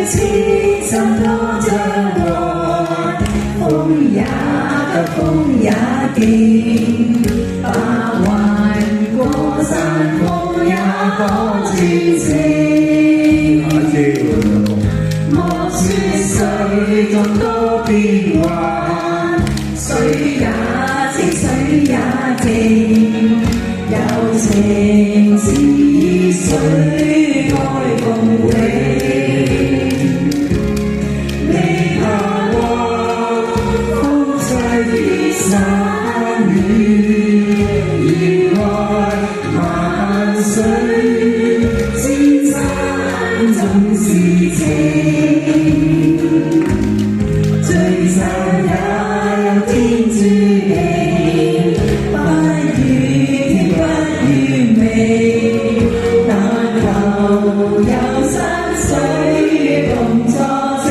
痴心多障礙，風也急，風也勁，把雲過山，風也可轉晴。莫說水中多變幻，水也清，水也靜，有情似水愛共永。未怕過風吹雨散雨，意外萬水千山總是情。聚散也有天注定，不怨天不怨命，但求有山水共作證。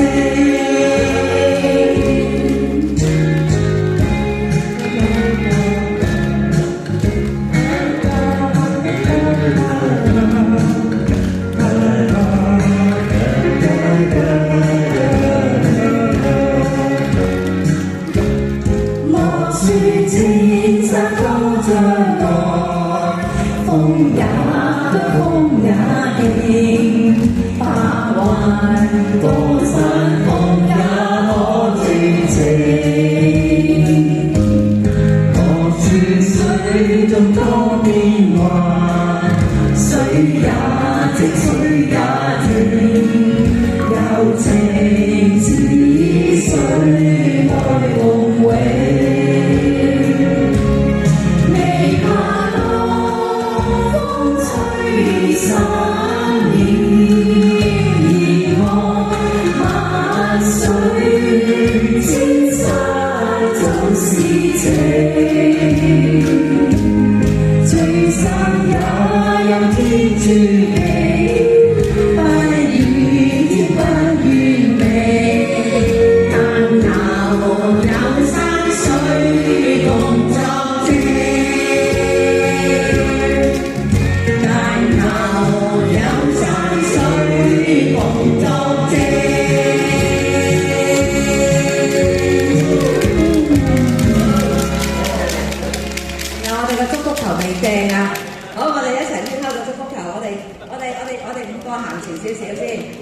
說千山多障礙，風也急，風也勁，把雲過山，風也可轉晴。莫說水中多變幻，水也靜，水也靜，有情似水愛共永。山現而望萬水千山總是情，聚散也有天注定，不怨天不怨命，但求有山水共作證。我哋嘅祝福球未掟啊！好，我哋一齊圈開個祝福球，我哋5個行前少少先。